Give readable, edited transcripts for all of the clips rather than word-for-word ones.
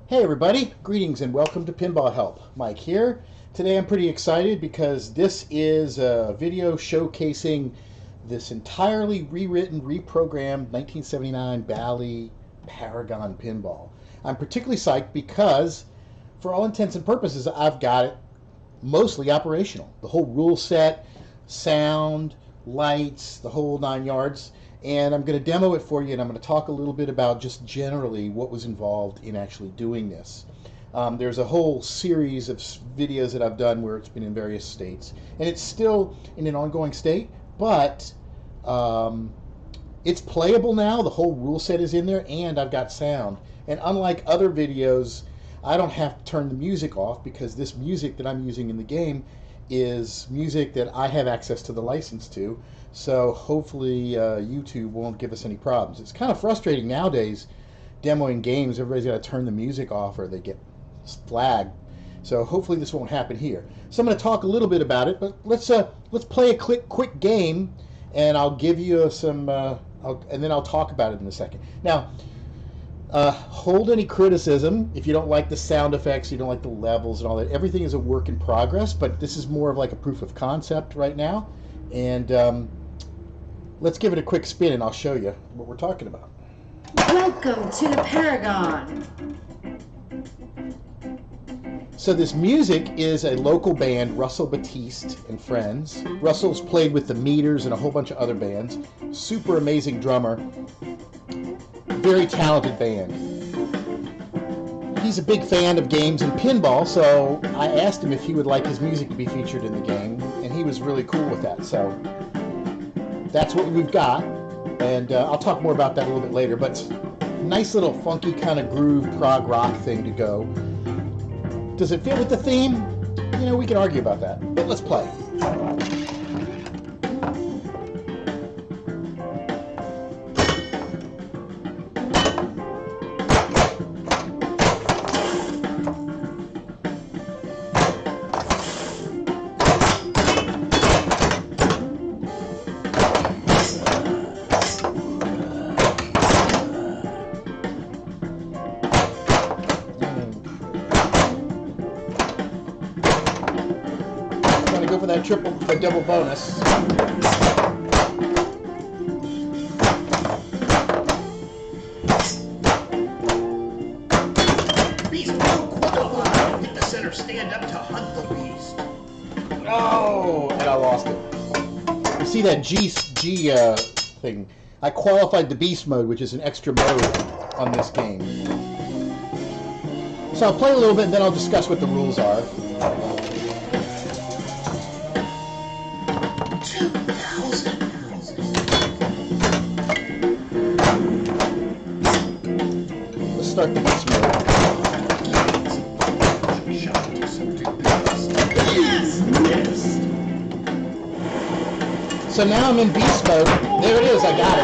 Hey everybody, greetings and welcome to PinballHelp. Mike here. Today I'm pretty excited because this is a video showcasing this entirely rewritten, reprogrammed 1979 Bally Paragon Pinball. I'm particularly psyched because for all intents and purposes I've got it mostly operational. The whole rule set, sound, lights, the whole 9 yards. And I'm going to demo it for you, and I'm going to talk a little bit about just generally what was involved in actually doing this. There's a whole series of videos that I've done where it's been in various states, and it's still in an ongoing state, but it's playable now. The whole rule set is in there, and I've got sound. And unlike other videos, I don't have to turn the music off because this music that I'm using in the game is music that I have access to the license to. So hopefully YouTube won't give us any problems. It's kind of frustrating nowadays demoing games. Everybody's got to turn the music off or they get flagged. So hopefully this won't happen here. So I'm going to talk a little bit about it, but let's play a quick game, and I'll give you some, and then I'll talk about it in a second. Now, hold any criticism if you don't like the sound effects, you don't like the levels and all that. Everything is a work in progress, but this is more of like a proof of concept right now. And let's give it a quick spin and I'll show you what we're talking about. Welcome to the Paragon. So this music is a local band, Russell Batiste and Friends. Russell's played with the Meters and a whole bunch of other bands. Super amazing drummer. Very talented band. He's a big fan of games and pinball, so I asked him if he would like his music to be featured in the game, and he was really cool with that. So that's what we've got, and I'll talk more about that a little bit later, but nice little funky kind of groove prog rock thing to go. Does it fit with the theme? You know, we can argue about that, but let's play. Go for that double bonus. Beast will qualify. Hit the center stand up to hunt the beast. Oh, and I lost it. You see that G thing? I qualified the beast mode, which is an extra mode on this game. So I'll play a little bit and then I'll discuss what the rules are. 2,000. Let's start the beast mode. Yes, missed. So now I'm in beast mode. There it is, I got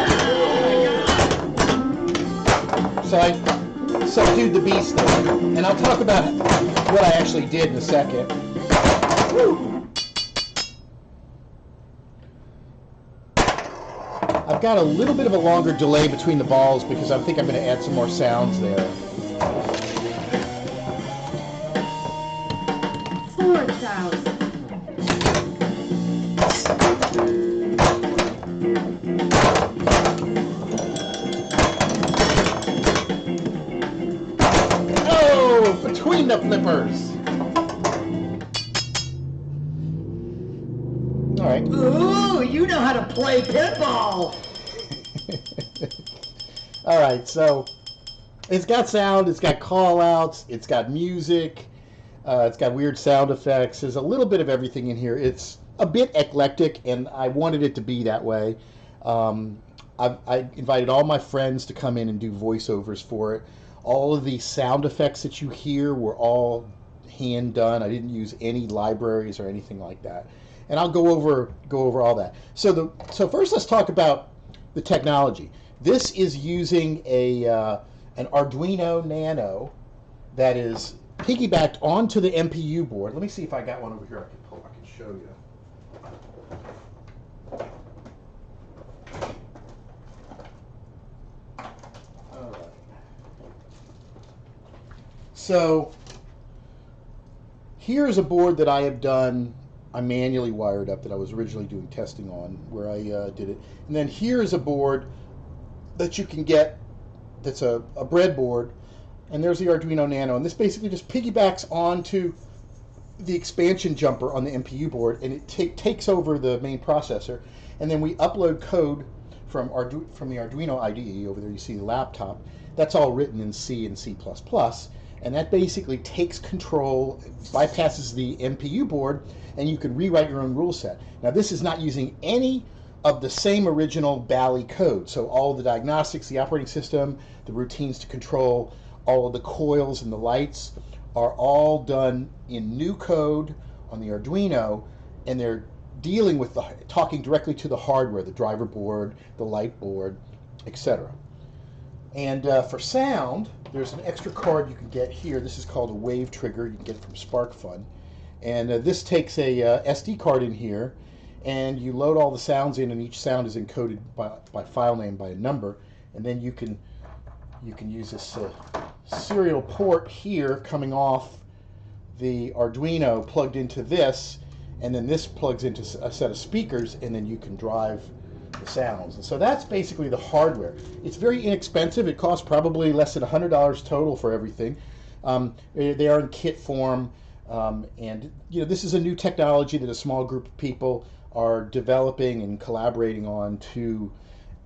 it. So I subdued the beast there. And I'll talk about what I actually did in a second. Woo. I've got a little bit of a longer delay between the balls because I think I'm going to add some more sounds there. 4,000. Oh, between the flippers. All right. Ooh, you know how to play pinball. All right, so it's got sound, it's got call-outs, it's got music, it's got weird sound effects. There's a little bit of everything in here. It's a bit eclectic, and I wanted it to be that way. I invited all my friends to come in and do voiceovers for it. All of the sound effects that you hear were all hand done. I didn't use any libraries or anything like that. And I'll go over all that. So first let's talk about the technology. This is using an Arduino Nano that is piggybacked onto the MPU board. Let me see if I got one over here I can show you. So here's a board that I have done. I manually wired up that I was originally doing testing on, where I did it. And then here's a board that you can get that's a breadboard, and there's the Arduino Nano, and this basically just piggybacks onto the expansion jumper on the MPU board, and it takes over the main processor, and then we upload code from the Arduino IDE. Over there you see the laptop. That's all written in C and C++, and that basically takes control, bypasses the MPU board, and you can rewrite your own rule set. Now this is not using any of the same original Bally code, so all the diagnostics, the operating system, the routines to control all of the coils and the lights are all done in new code on the Arduino, and they're dealing with talking directly to the hardware, the driver board, the light board, etc. And for sound, there's an extra card you can get here. This is called a wave trigger. You can get it from SparkFun. And this takes a SD card in here, and you load all the sounds in, and each sound is encoded by file name, by a number. And then you can use this serial port here coming off the Arduino plugged into this, and then this plugs into a set of speakers, and then you can drive the sounds. And so that's basically the hardware. It's very inexpensive. It costs probably less than $100 total for everything. They are in kit form, and this is a new technology that a small group of people are developing and collaborating on to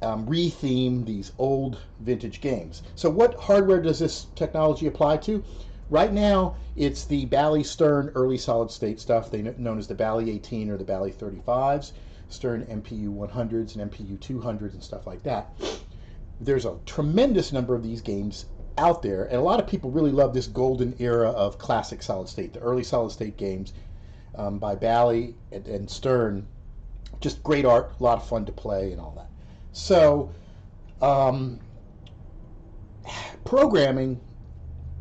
retheme these old vintage games. So what hardware does this technology apply to? Right now, it's the Bally Stern early solid state stuff, known as the Bally 18 or the Bally 35s, Stern MPU 100s and MPU 200s and stuff like that. There's a tremendous number of these games out there, and a lot of people really love this golden era of classic solid state, the early solid state games by Bally and Stern. Just great art, a lot of fun to play and all that. So, programming,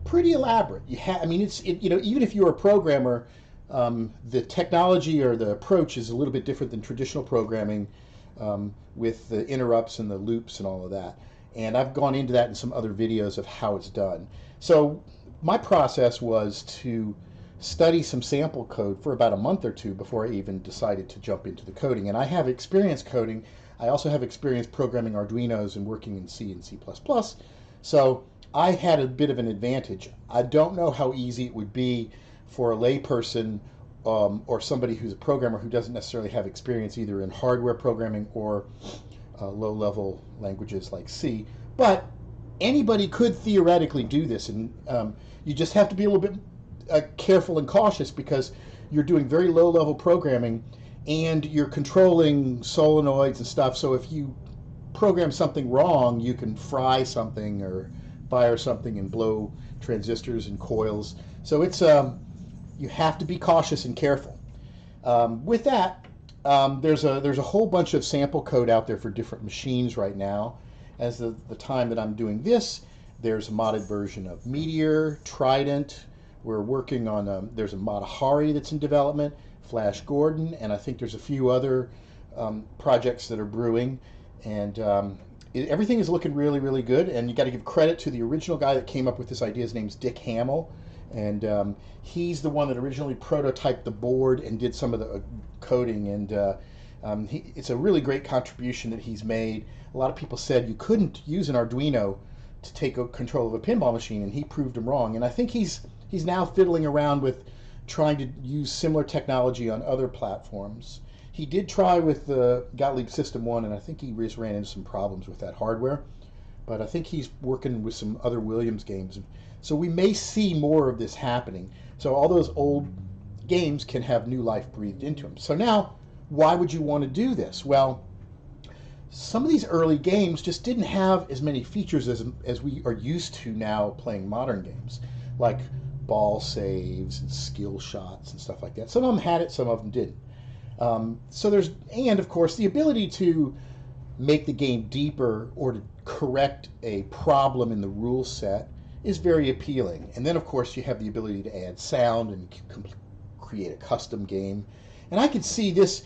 pretty elaborate. Even if you're a programmer, the technology or the approach is a little bit different than traditional programming, with the interrupts and the loops and all of that. And I've gone into that in some other videos of how it's done. So my process was to study some sample code for about a month or two before I even decided to jump into the coding. And I have experience coding. I also have experience programming Arduinos and working in C and C++. So I had a bit of an advantage. I don't know how easy it would be for a layperson or somebody who's a programmer who doesn't necessarily have experience either in hardware programming or low-level languages like C. But anybody could theoretically do this, and you just have to be a little bit careful and cautious, because you're doing very low-level programming and you're controlling solenoids and stuff. So if you program something wrong, you can fry something or fire something and blow transistors and coils. So it's you have to be cautious and careful. With that, there's a whole bunch of sample code out there for different machines right now. As the time that I'm doing this, there's a modded version of Meteor, Trident. We're working on there's a Matahari that's in development, Flash Gordon, and I think there's a few other projects that are brewing. And everything is looking really, really good. And you got to give credit to the original guy that came up with this idea. His name's Dick Hamill, and he's the one that originally prototyped the board and did some of the coding. And it's a really great contribution that he's made. A lot of people said you couldn't use an Arduino to take control of a pinball machine, and he proved them wrong. And I think he's now fiddling around with trying to use similar technology on other platforms. He did try with the Gottlieb System 1, and I think he just ran into some problems with that hardware. But I think he's working with some other Williams games. So we may see more of this happening. So all those old games can have new life breathed into them. So now, why would you want to do this? Well, some of these early games just didn't have as many features as we are used to now playing modern games, like ball saves and skill shots and stuff like that. Some of them had it, some of them didn't. And of course, the ability to make the game deeper or to correct a problem in the rule set is very appealing. And then, of course, you have the ability to add sound and create a custom game. And I could see this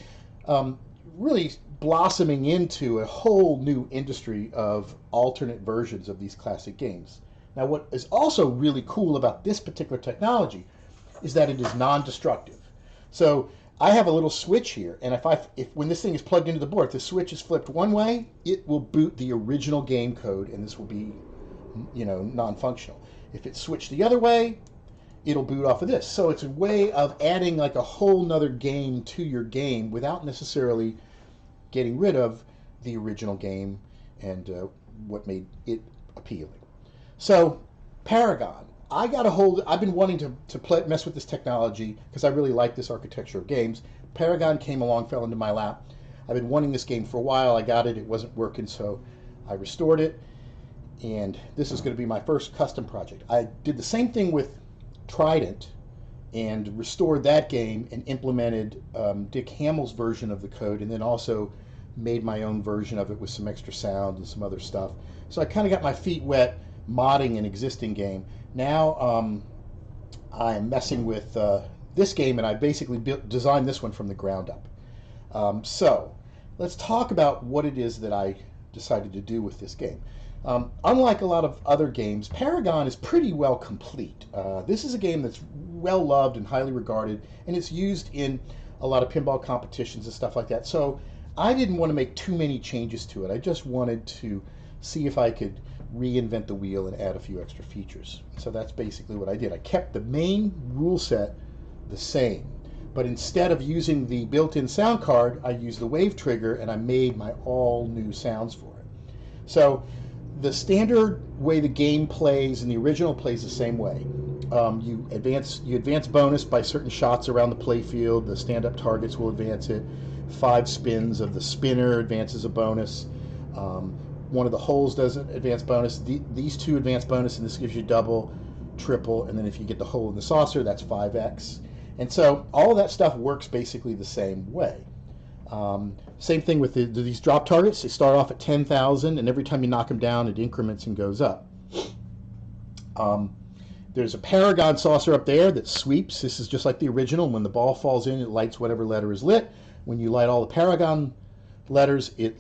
really blossoming into a whole new industry of alternate versions of these classic games. Now, what is also really cool about this particular technology is that it is non-destructive. So I have a little switch here, and if when this thing is plugged into the board, if the switch is flipped one way, it will boot the original game code, and this will be, non-functional. If it's switched the other way, it'll boot off of this. So it's a way of adding like a whole nother game to your game without necessarily getting rid of the original game and what made it appealing. So Paragon, I've been wanting to mess with this technology because I really like this architecture of games. Paragon came along, fell into my lap. I've been wanting this game for a while. I got it, it wasn't working, so I restored it. And this is going to be my first custom project. I did the same thing with Trident and restored that game and implemented Dick Hamill's version of the code, and then also made my own version of it with some extra sound and some other stuff. So I kind of got my feet wet modding an existing game. Now I'm messing with this game, and I basically designed this one from the ground up. So let's talk about what it is that I decided to do with this game. Unlike a lot of other games, Paragon is pretty well complete. This is a game that's well loved and highly regarded, and it's used in a lot of pinball competitions and stuff like that. So I didn't want to make too many changes to it. I just wanted to see if I could reinvent the wheel and add a few extra features. So that's basically what I did. I kept the main rule set the same, but instead of using the built-in sound card, I used the wave trigger, and I made my all new sounds for it. So the standard way the game plays and the original plays the same way. You advance bonus by certain shots around the playfield. The stand-up targets will advance it. 5 spins of the spinner advances a bonus. One of the holes does an advanced bonus. These 2 advance bonus, and this gives you double, triple, and then if you get the hole in the saucer, that's 5x. And so all of that stuff works basically the same way. Same thing with these drop targets. They start off at 10,000, and every time you knock them down, it increments and goes up. There's a Paragon saucer up there that sweeps. This is just like the original. When the ball falls in, it lights whatever letter is lit. When you light all the Paragon letters, it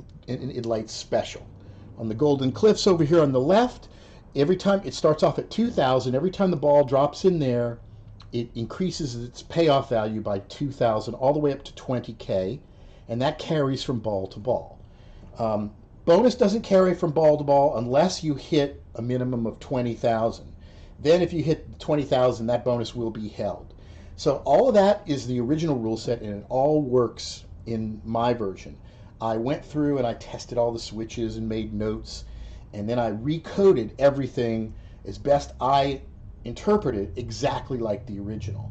lights special. On the Golden Cliffs over here on the left, every time it starts off at 2,000, every time the ball drops in there, it increases its payoff value by 2,000 all the way up to 20K, and that carries from ball to ball. Bonus doesn't carry from ball to ball unless you hit a minimum of 20,000. Then if you hit 20,000, that bonus will be held. So all of that is the original rule set, and it all works in my version. I went through and I tested all the switches and made notes, and then I recoded everything as best I interpreted exactly like the original.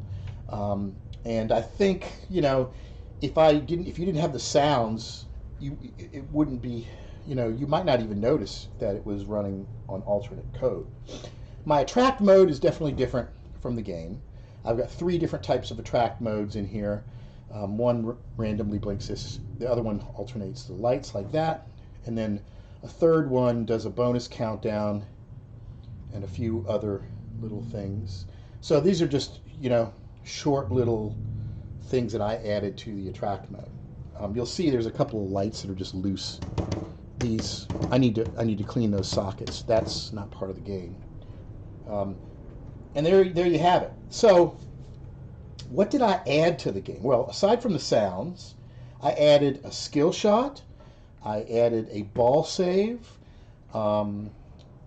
And I think, if you didn't have the sounds, it wouldn't be, you might not even notice that it was running on alternate code. My attract mode is definitely different from the game. I've got 3 different types of attract modes in here. One randomly blinks this, the other one alternates the lights like that, and then a third one does a bonus countdown and a few other little things. So these are just, short little things that I added to the attract mode. You'll see there's a couple of lights that are just loose. These, I need to clean those sockets. That's not part of the game. And there you have it. So what did I add to the game? Well, aside from the sounds, I added a skill shot, I added a ball save, and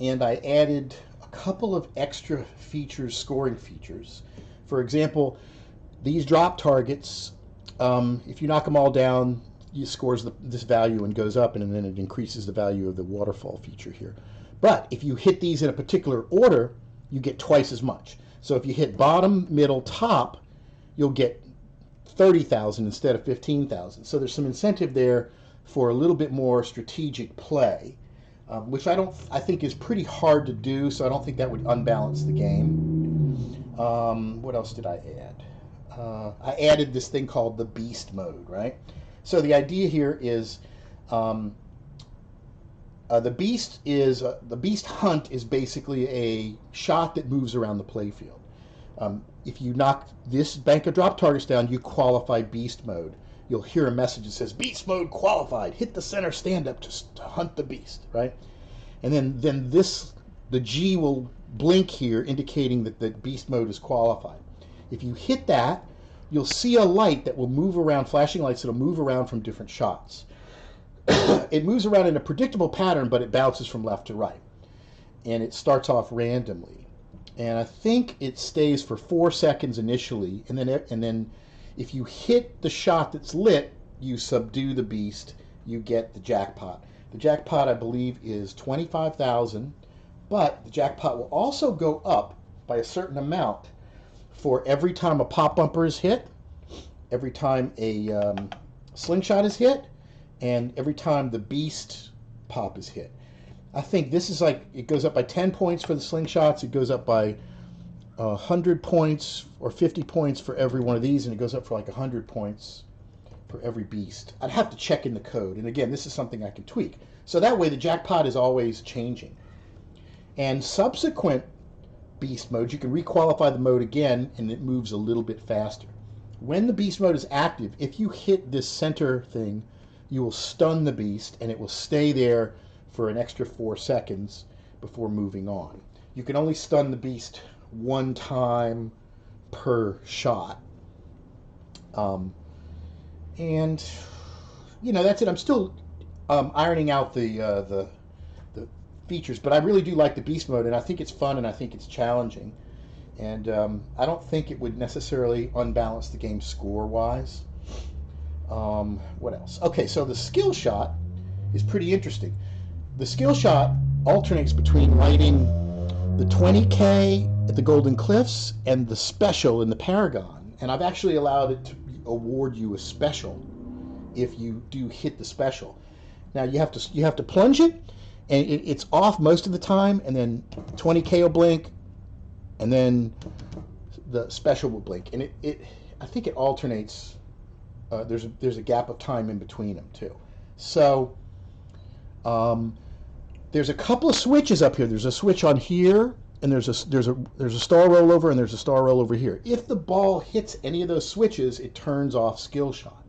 I added a couple of extra features, scoring features. For example, these drop targets, if you knock them all down, it scores this value and goes up, and then it increases the value of the waterfall feature here. But if you hit these in a particular order, you get twice as much. So if you hit bottom, middle, top, you'll get 30,000 instead of 15,000. So there's some incentive there for a little bit more strategic play, which I think is pretty hard to do, so I don't think that would unbalance the game. What else did I add? I added this thing called the beast mode, right? So the idea here is the beast hunt is basically a shot that moves around the playfield. If you knock this bank of drop targets down, you qualify beast mode. You'll hear a message that says beast mode qualified. Hit the center stand up to hunt the beast, right? And then the G will blink here indicating that the beast mode is qualified. If you hit that, you'll see a light that will move around, flashing lights that'll move around from different shots. It moves around in a predictable pattern, but it bounces from left to right. And it starts off randomly. And I think it stays for 4 seconds initially, and then if you hit the shot that's lit, you subdue the beast, you get the jackpot. The jackpot, I believe, is 25,000, but the jackpot will also go up by a certain amount for every time a pop bumper is hit, every time a slingshot is hit, and every time the beast pop is hit. I think this is like, it goes up by 10 points for the slingshots, it goes up by 100 points or 50 points for every one of these, and it goes up for like 100 points for every beast. I'd have to check in the code, and again, this is something I can tweak. So that way the jackpot is always changing. And subsequent beast modes, you can requalify the mode again, and it moves a little bit faster. When the beast mode is active, if you hit this center thing, you will stun the beast, and it will stay there for an extra 4 seconds before moving on. You can only stun the beast one time per shot. And you know, that's it. I'm still ironing out the features, but I really do like the beast mode, and I think it's fun, and I think it's challenging, and I don't think it would necessarily unbalance the game score-wise. What else? Okay, so the skill shot is pretty interesting. The skill shot alternates between lighting the 20K at the Golden Cliffs and the special in the Paragon, and I've actually allowed it to award you a special if you do hit the special. Now you have to plunge it, and it's off most of the time, and then 20K will blink, and then the special will blink, and I think it alternates. There's a gap of time in between them too. So there's a couple of switches up here. There's a switch on here, and there's a star rollover, and there's a star rollover here. If the ball hits any of those switches, it turns off skill shot.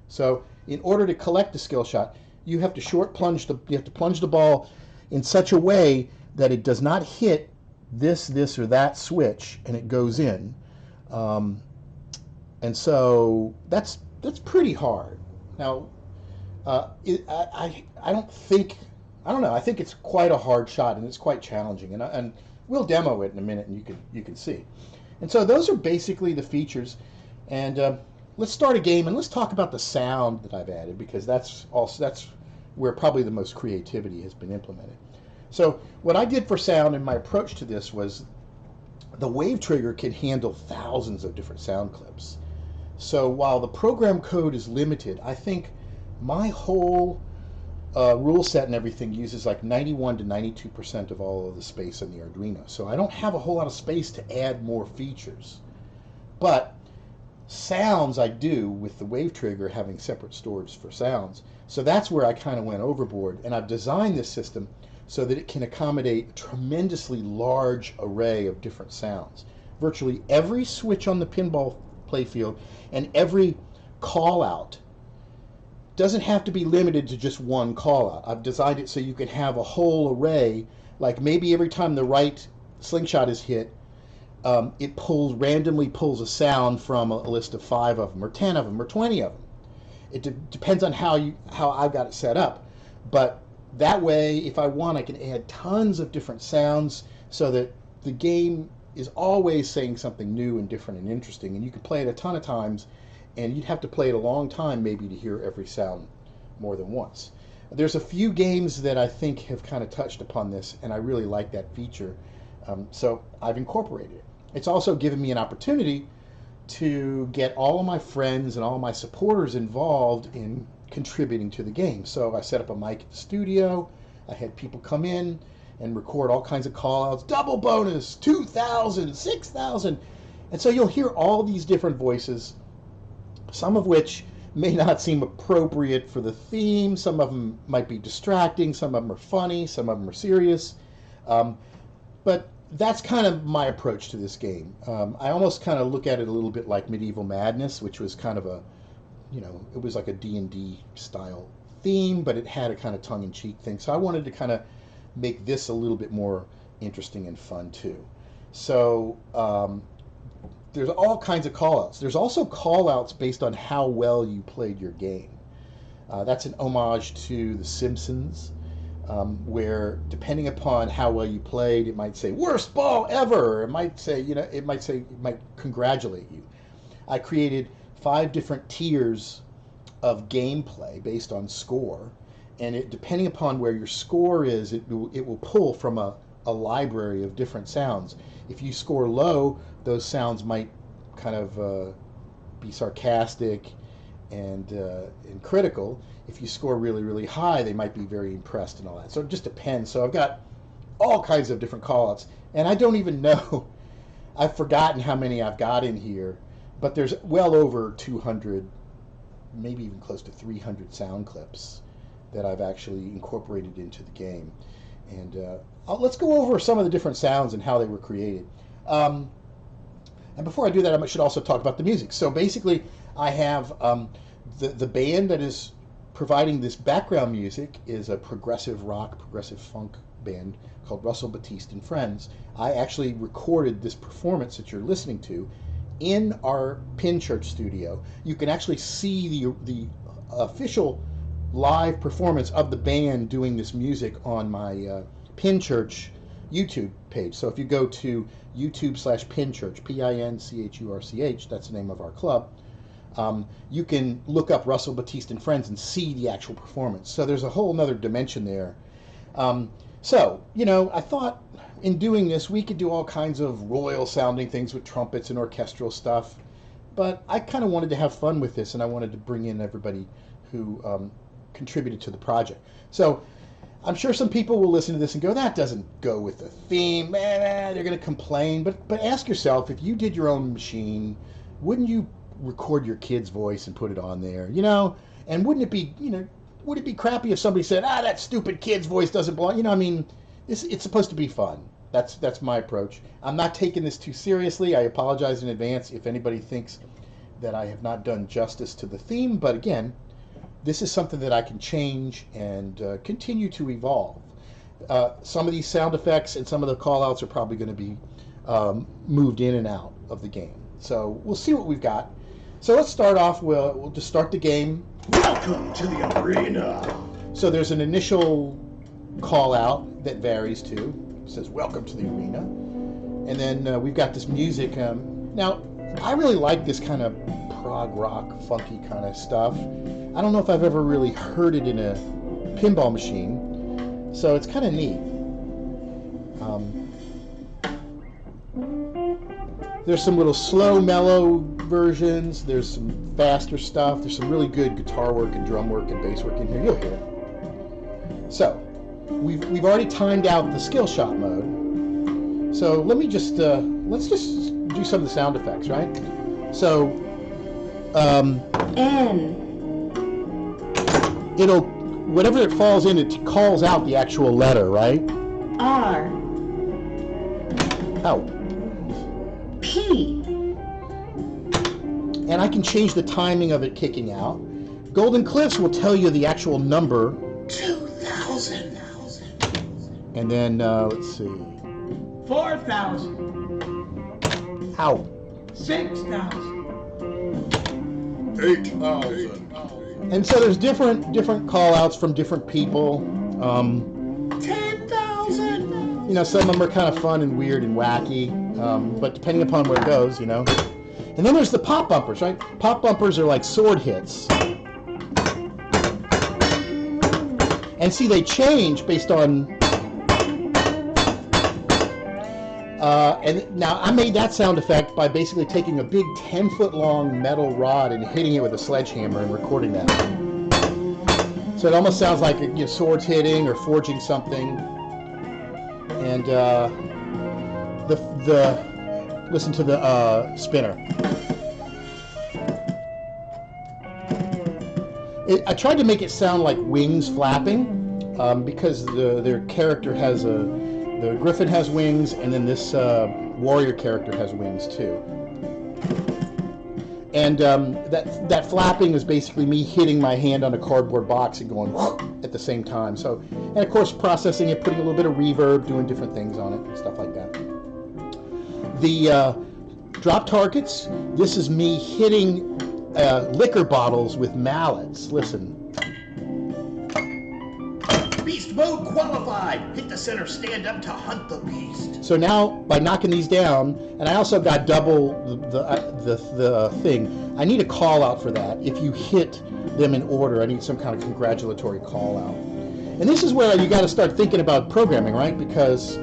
So in order to collect the skill shot, you have to plunge the ball in such a way that it does not hit this or that switch, and it goes in. And so that's pretty hard. Now, I don't know. I think it's quite a hard shot, and it's quite challenging. And we'll demo it in a minute, and you can see. And so those are basically the features. And let's start a game, and let's talk about the sound that I've added, because that's where probably the most creativity has been implemented. So what I did for sound, and my approach to this was, the wave trigger can handle thousands of different sound clips. So while the program code is limited, I think my whole rule set and everything uses like 91 to 92% of all of the space in the Arduino. So I don't have a whole lot of space to add more features. But sounds I do, with the wave trigger having separate storage for sounds. So that's where I kind of went overboard, and I've designed this system so that it can accommodate a tremendously large array of different sounds. Virtually every switch on the pinball playfield and every call out doesn't have to be limited to just one call out. I've designed it so you can have a whole array, like maybe every time the right slingshot is hit, it randomly pulls a sound from a list of 5 of them, or 10 of them, or 20 of them. It depends on how I've got it set up. But that way, if I want, I can add tons of different sounds so that the game is always saying something new and different and interesting, and you can play it a ton of times, and you'd have to play it a long time maybe to hear every sound more than once. There's a few games that I think have kind of touched upon this, and I really like that feature, so I've incorporated it. It's also given me an opportunity to get all of my friends and all of my supporters involved in contributing to the game. So I set up a mic at the studio, I had people come in and record all kinds of call-outs, double bonus, 2,000, 6,000, and so you'll hear all these different voices, some of which may not seem appropriate for the theme, some of them might be distracting, some of them are funny, some of them are serious, but that's kind of my approach to this game. I almost kind of look at it a little bit like Medieval Madness, which was kind of it was like a D&D style theme, but it had a kind of tongue-in-cheek thing. So I wanted to kind of make this a little bit more interesting and fun too. So there's all kinds of callouts. There's also callouts based on how well you played your game. That's an homage to The Simpsons, where depending upon how well you played, it might say worst ball ever. It might say, it might congratulate you. I created 5 different tiers of gameplay based on score, and depending upon where your score is, it will pull from a library of different sounds. If you score low, those sounds might kind of be sarcastic and critical. If you score really, really high, they might be very impressed and all that. So it just depends. So I've got all kinds of different callouts, and I don't even know. I've forgotten how many I've got in here, but there's well over 200, maybe even close to 300 sound clips that I've actually incorporated into the game. And let's go over some of the different sounds and how they were created. And before I do that, I should also talk about the music. So basically, I have the band that is providing this background music is a progressive rock, progressive funk band called Russell Batiste and Friends. I actually recorded this performance that you're listening to in our Pin Church studio. You can actually see the official live performance of the band doing this music on my Pin Church YouTube page. So if you go to YouTube/Pinchurch, PINCHURCH, that's the name of our club, you can look up Russell Batiste and Friends and see the actual performance. So there's a whole nother dimension there. So, I thought in doing this, we could do all kinds of royal sounding things with trumpets and orchestral stuff, but I kind of wanted to have fun with this, and I wanted to bring in everybody who contributed to the project. So I'm sure some people will listen to this and go, that doesn't go with the theme, they're going to complain. But ask yourself, if you did your own machine, wouldn't you record your kid's voice and put it on there? And wouldn't it be, would it be crappy if somebody said, that stupid kid's voice doesn't belong? It's supposed to be fun. That's my approach. I'm not taking this too seriously. I apologize in advance if anybody thinks that I have not done justice to the theme. But again, this is something that I can change and continue to evolve. Some of these sound effects and some of the callouts are probably going to be moved in and out of the game. So we'll see what we've got. So let's start off. We'll just start the game. Welcome to the arena. So there's an initial call out that varies too. It says welcome to the arena. And then we've got this music. Now, I really like this kind of prog rock, funky kind of stuff. I don't know if I've ever really heard it in a pinball machine, so it's kind of neat. There's some little slow, mellow versions. There's some faster stuff. There's some really good guitar work and drum work and bass work in here. You'll hear it. So we've already timed out the skill shot mode. So let me just let's just do some of the sound effects, right? So N. it'll, whatever it falls in, it calls out the actual letter, right? R. Out. P. And I can change the timing of it kicking out. Golden Cliffs will tell you the actual number. 2,000. And then, let's see. 4,000. Out. 6,000. 8,000. And so there's different call-outs from different people. 10,000. Some of them are kind of fun and weird and wacky, but depending upon where it goes, And then there's the pop bumpers, right? Pop bumpers are like sword hits. And see, they change based on... and now I made that sound effect by basically taking a big 10-foot-long metal rod and hitting it with a sledgehammer and recording that. So it almost sounds like swords hitting or forging something. And listen to the spinner. I tried to make it sound like wings flapping because their character has the Griffin has wings, and then this warrior character has wings too. And that flapping is basically me hitting my hand on a cardboard box and going at the same time. So, and of course processing it, putting a little bit of reverb, doing different things on it, and stuff like that. The drop targets, this is me hitting liquor bottles with mallets. Listen. Beast mode qualified. Hit the center stand up to hunt the beast. So now, by knocking these down, and I also got double the thing, I need a call out for that. If you hit them in order, I need some kind of congratulatory call out. And this is where you got to start thinking about programming, right? Because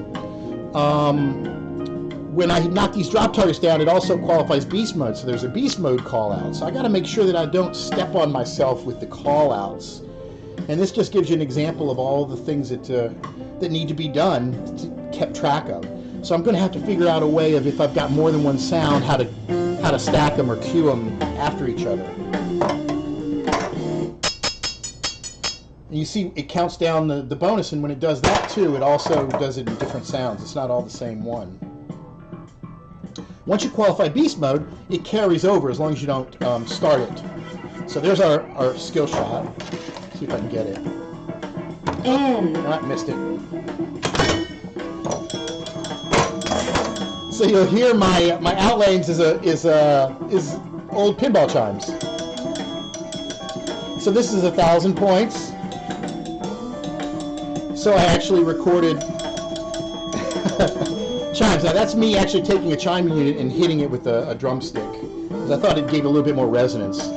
when I knock these drop targets down, it also qualifies beast mode. So there's a beast mode call out. So I got to make sure that I don't step on myself with the call outs. And this just gives you an example of all the things that need to be done, kept track of. So I'm going to have to figure out a way of, if I've got more than one sound, how to stack them or cue them after each other. And you see it counts down the bonus, and when it does that too, it also does it in different sounds. It's not all the same one. Once you qualify beast mode, it carries over as long as you don't start it. So there's our skill shot. See if I can get it. I missed it. So you'll hear my outlanes is old pinball chimes. So this is 1,000 points. So I actually recorded chimes. Now that's me actually taking a chime unit and hitting it with a drumstick, because I thought it gave a little bit more resonance.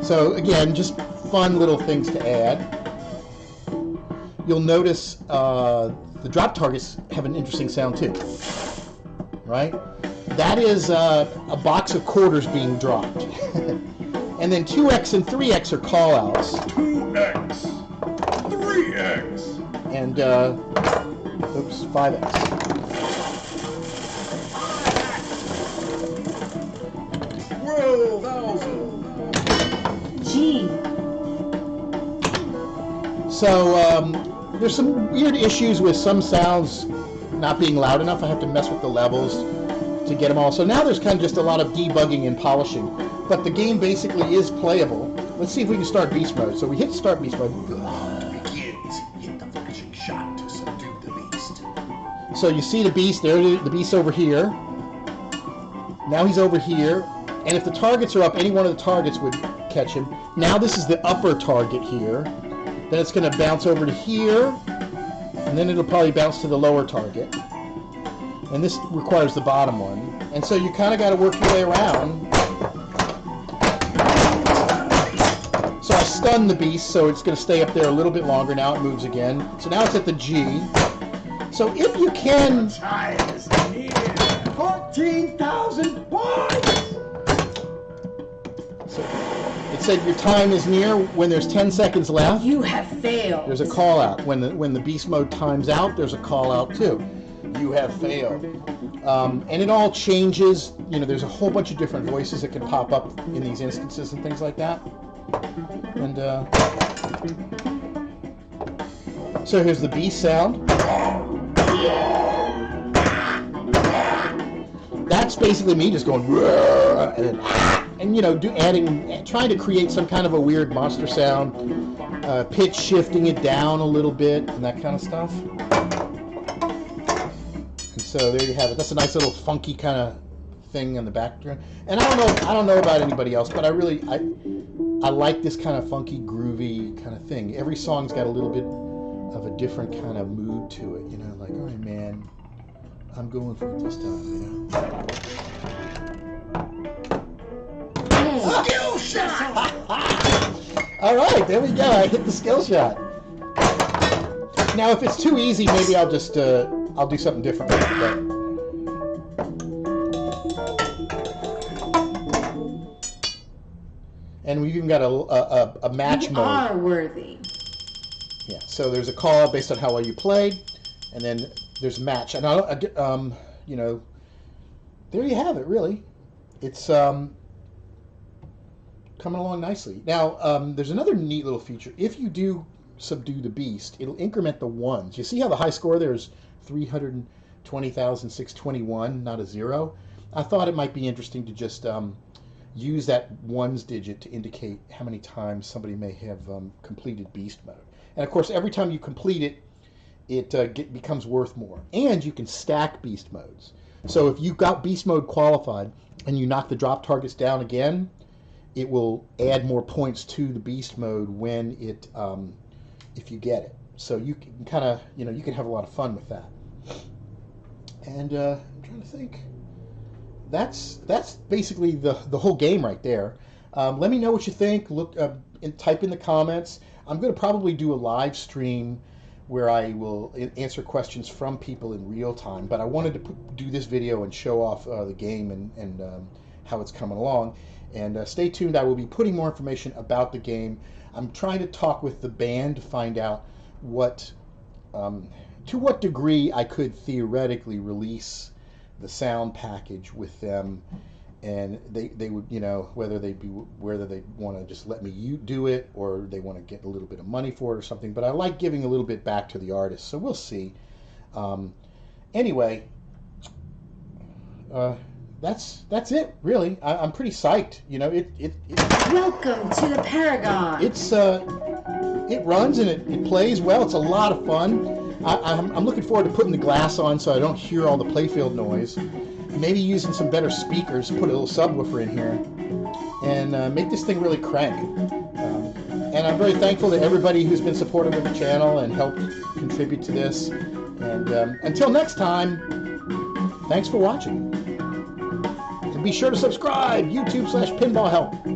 So again, just fun little things to add. You'll notice the drop targets have an interesting sound too, right? That is a box of quarters being dropped. And then 2x and 3x are call outs. 2x, 3x, and 5x. G. So there's some weird issues with some sounds not being loud enough. I have to mess with the levels to get them all. So now there's kind of just a lot of debugging and polishing. But the game basically is playable. Let's see if we can start beast mode. So we hit start beast mode. Begins. Hit the flashing shot to subdue the beast. So you see the beast there. The beast's over here. Now he's over here. And if the targets are up, any one of the targets would catch him. Now this is the upper target here. Then it's going to bounce over to here. And then it'll probably bounce to the lower target. And this requires the bottom one. And so you kind of got to work your way around. So I stunned the beast, so it's going to stay up there a little bit longer. Now it moves again. So now it's at the G. So if you can... Time is near. 14,000 points! So it said your time is near when there's 10 seconds left. You have failed. There's a call out. When the beast mode times out, there's a call out too. You have failed. And it all changes. You know, there's a whole bunch of different voices that can pop up in these instances and things like that. And so here's the beast sound. That's basically me just going and then, and you know, trying to create some kind of a weird monster sound, pitch shifting it down a little bit and that kind of stuff. And so there you have it. That's a nice little funky kind of thing in the background. And I don't know about anybody else, but I like this kind of funky, groovy kind of thing. Every song's got a little bit of a different kind of mood to it, you know, like, all right, man, I'm going for it this time, you know. Skill shot! All right, there we go. I hit the skill shot. Now, if it's too easy, maybe I'll just I'll do something different with it. And we've even got a match You mode. are worthy. Yeah. So there's a call out based on how well you played, and then there's a match. And you know, there you have it. Really, it's coming along nicely. Now, there's another neat little feature. If you do subdue the beast, it'll increment the ones. You see how the high score there is 320,621, not a 0? I thought it might be interesting to just use that ones digit to indicate how many times somebody may have completed beast mode. And of course, every time you complete it, it becomes worth more. And you can stack beast modes. So if you got beast mode qualified and you knock the drop targets down again, it will add more points to the beast mode when it, if you get it. So you can kind of, you can have a lot of fun with that. And I'm trying to think. That's basically the whole game right there. Let me know what you think. Look, and type in the comments. I'm going to probably do a live stream where I will answer questions from people in real time. But I wanted to do this video and show off the game and how it's coming along. And stay tuned. I will be putting more information about the game. I'm trying to talk with the band to find out to what degree I could theoretically release the sound package with them, and they would, whether they want to just let me do it, or they want to get a little bit of money for it or something. But I like giving a little bit back to the artist, so we'll see. Anyway, that's it, really. I'm pretty psyched. Welcome to the Paragon. It runs and it plays well. It's a lot of fun. I'm looking forward to putting the glass on so I don't hear all the playfield noise. Maybe using some better speakers, put a little subwoofer in here, and make this thing really crank. And I'm very thankful to everybody who's been supportive of the channel and helped contribute to this. And until next time, thanks for watching. And be sure to subscribe, YouTube/PinballHelp.